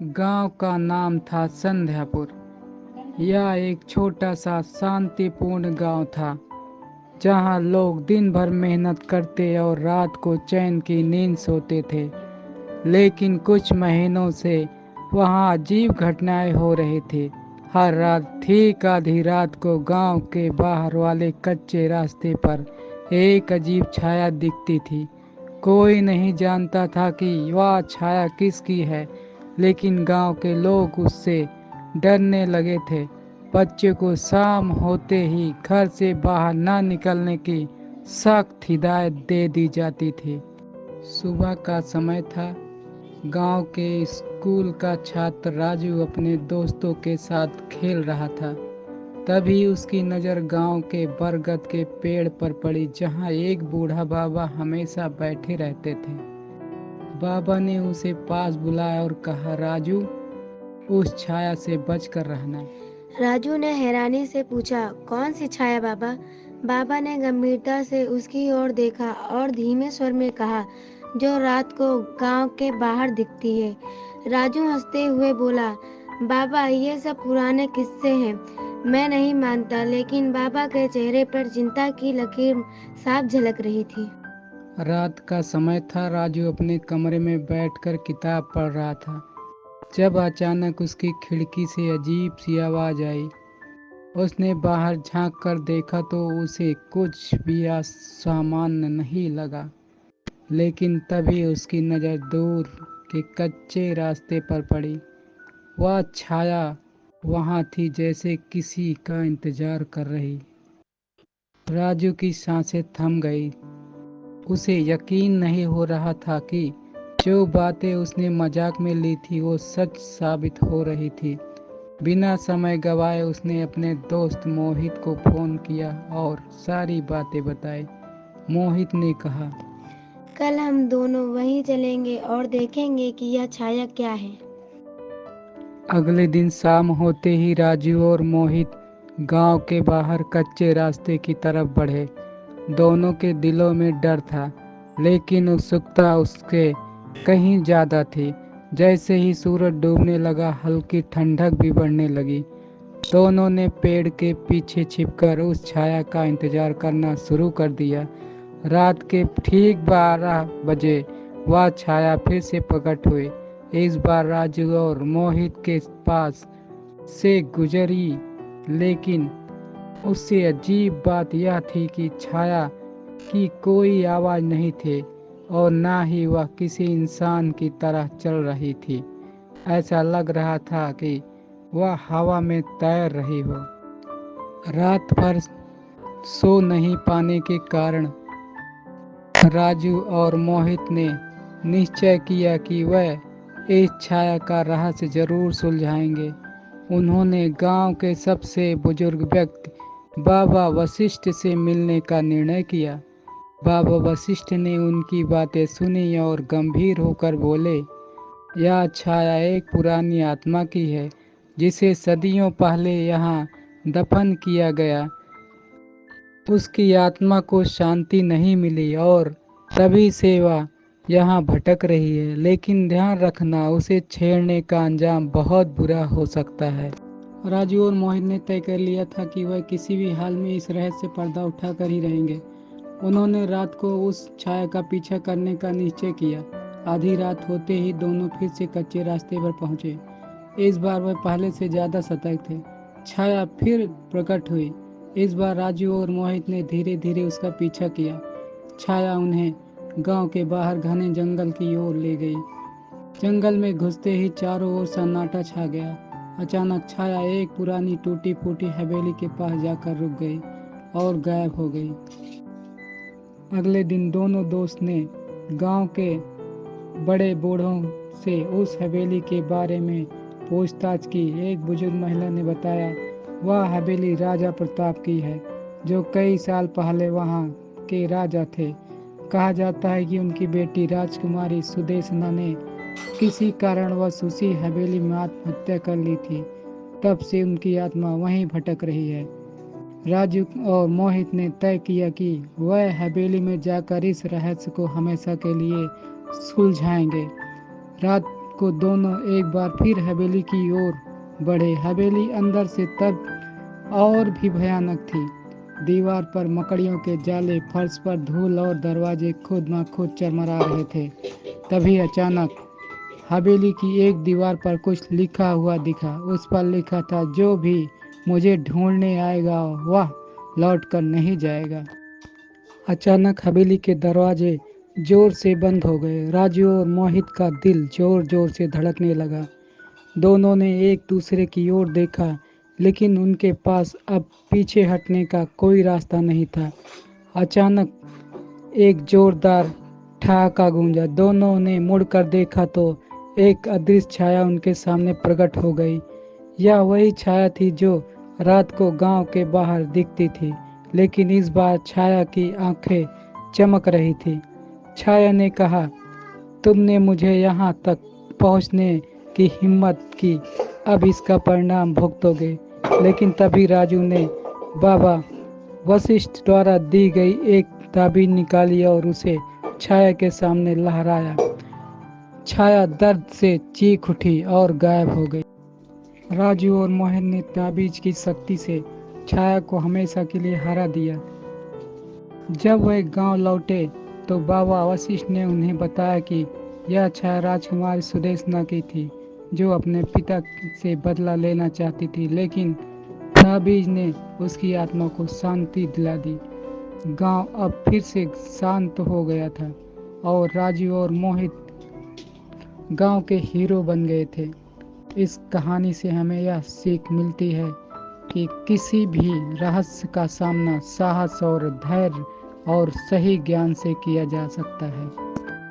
गांव का नाम था संध्यापुर। यह एक छोटा सा शांतिपूर्ण गांव था, जहां लोग दिन भर मेहनत करते और रात को चैन की नींद सोते थे। लेकिन कुछ महीनों से वहां अजीब घटनाएं हो रही थी। हर रात ठीक आधी रात को गांव के बाहर वाले कच्चे रास्ते पर एक अजीब छाया दिखती थी। कोई नहीं जानता था कि वह छाया किसकी है, लेकिन गांव के लोग उससे डरने लगे थे। बच्चे को शाम होते ही घर से बाहर ना निकलने की सख्त हिदायत दे दी जाती थी। सुबह का समय था। गांव के स्कूल का छात्र राजू अपने दोस्तों के साथ खेल रहा था। तभी उसकी नज़र गांव के बरगद के पेड़ पर पड़ी, जहां एक बूढ़ा बाबा हमेशा बैठे रहते थे। बाबा ने उसे पास बुलाया और कहा, राजू, उस छाया से बचकर रहना। राजू ने हैरानी से पूछा, कौन सी छाया बाबा? बाबा ने गंभीरता से उसकी ओर देखा और धीमे स्वर में कहा, जो रात को गांव के बाहर दिखती है। राजू हंसते हुए बोला, बाबा, ये सब पुराने किस्से हैं, मैं नहीं मानता। लेकिन बाबा के चेहरे पर चिंता की लकीर साफ झलक रही थी। रात का समय था। राजू अपने कमरे में बैठकर किताब पढ़ रहा था, जब अचानक उसकी खिड़की से अजीब सी आवाज़ आई। उसने बाहर झांक कर देखा तो उसे कुछ भी असामान्य नहीं लगा। लेकिन तभी उसकी नज़र दूर के कच्चे रास्ते पर पड़ी। वह छाया वहाँ थी, जैसे किसी का इंतजार कर रही। राजू की सांसें थम गई। उसे यकीन नहीं हो रहा था कि जो बातें उसने मजाक में ली थी वो सच साबित हो रही थी। बिना समय गवाए उसने अपने दोस्त मोहित को फोन किया और सारी बातें बताई। मोहित ने कहा, कल हम दोनों वहीं चलेंगे और देखेंगे कि यह छाया क्या है। अगले दिन शाम होते ही राजू और मोहित गांव के बाहर कच्चे रास्ते की तरफ बढ़े। दोनों के दिलों में डर था, लेकिन उत्सुकता उसके कहीं ज़्यादा थी। जैसे ही सूरज डूबने लगा, हल्की ठंडक भी बढ़ने लगी। दोनों ने पेड़ के पीछे छिपकर उस छाया का इंतजार करना शुरू कर दिया। रात के ठीक 12 बजे वह छाया फिर से प्रकट हुई। इस बार राजू और मोहित के पास से गुजरी, लेकिन उससे अजीब बात यह थी कि छाया की कोई आवाज़ नहीं थी और ना ही वह किसी इंसान की तरह चल रही थी। ऐसा लग रहा था कि वह हवा में तैर रही हो। रात भर सो नहीं पाने के कारण राजू और मोहित ने निश्चय किया कि वह इस छाया का रहस्य जरूर सुलझाएंगे। उन्होंने गांव के सबसे बुजुर्ग व्यक्ति बाबा वशिष्ठ से मिलने का निर्णय किया। बाबा वशिष्ठ ने उनकी बातें सुनी और गंभीर होकर बोले, यह छाया एक पुरानी आत्मा की है, जिसे सदियों पहले यहाँ दफन किया गया। उसकी आत्मा को शांति नहीं मिली और तभी से वह यहाँ भटक रही है। लेकिन ध्यान रखना, उसे छेड़ने का अंजाम बहुत बुरा हो सकता है। राजू और मोहित ने तय कर लिया था कि वह किसी भी हाल में इस रहस्य से पर्दा उठाकर ही रहेंगे। उन्होंने रात को उस छाया का पीछा करने का निश्चय किया। आधी रात होते ही दोनों फिर से कच्चे रास्ते पर पहुंचे। इस बार वह पहले से ज़्यादा सतर्क थे। छाया फिर प्रकट हुई। इस बार राजू और मोहित ने धीरे धीरे उसका पीछा किया। छाया उन्हें गांव के बाहर घने जंगल की ओर ले गई। जंगल में घुसते ही चारों ओर सन्नाटा छा गया। अचानक छाया एक पुरानी टूटी फूटी हवेली के पास जाकर रुक गई और गायब हो गई। अगले दिन दोनों दोस्त ने गांव के बड़े बूढ़ों से उस हवेली के बारे में पूछताछ की। एक बुजुर्ग महिला ने बताया, वह हवेली राजा प्रताप की है, जो कई साल पहले वहां के राजा थे। कहा जाता है कि उनकी बेटी राजकुमारी सुदेशना ने किसी कारणवश उसी हवेली में आत्महत्या कर ली थी। तब से उनकी आत्मा वहीं भटक रही है। राजू और मोहित ने तय किया कि वह हवेली में जाकर इस रहस्य को हमेशा के लिए सुलझाएंगे। रात को दोनों एक बार फिर हवेली की ओर बढ़े। हवेली अंदर से तब और भी भयानक थी। दीवार पर मकड़ियों के जाले, फर्श पर धूल और दरवाजे खुद न खुद चरमरा रहे थे। तभी अचानक हवेली की एक दीवार पर कुछ लिखा हुआ दिखा। उस पर लिखा था, जो भी मुझे ढूंढने आएगा वह लौट कर नहीं जाएगा। अचानक हवेली के दरवाजे जोर से बंद हो गए। राजू और मोहित का दिल जोर जोर से धड़कने लगा। दोनों ने एक दूसरे की ओर देखा, लेकिन उनके पास अब पीछे हटने का कोई रास्ता नहीं था। अचानक एक जोरदार ठहाका गूंजा। दोनों ने मुड़कर देखा तो एक अदृश्य छाया उनके सामने प्रकट हो गई। यह वही छाया थी जो रात को गांव के बाहर दिखती थी, लेकिन इस बार छाया की आंखें चमक रही थी। छाया ने कहा, तुमने मुझे यहाँ तक पहुँचने की हिम्मत की, अब इसका परिणाम भुगतोगे। लेकिन तभी राजू ने बाबा वशिष्ठ द्वारा दी गई एक ताबीज निकाली और उसे छाया के सामने लहराया। छाया दर्द से चीख उठी और गायब हो गई। राजू और मोहित ने ताबीज की शक्ति से छाया को हमेशा के लिए हरा दिया। जब वह गांव लौटे तो बाबा वशिष्ठ ने उन्हें बताया कि यह छाया राजकुमारी सुदेशना की थी, जो अपने पिता से बदला लेना चाहती थी, लेकिन ताबीज ने उसकी आत्मा को शांति दिला दी। गांव अब फिर से शांत हो गया था और राजू और मोहित गांव के हीरो बन गए थे। इस कहानी से हमें यह सीख मिलती है कि किसी भी रहस्य का सामना साहस और धैर्य और सही ज्ञान से किया जा सकता है।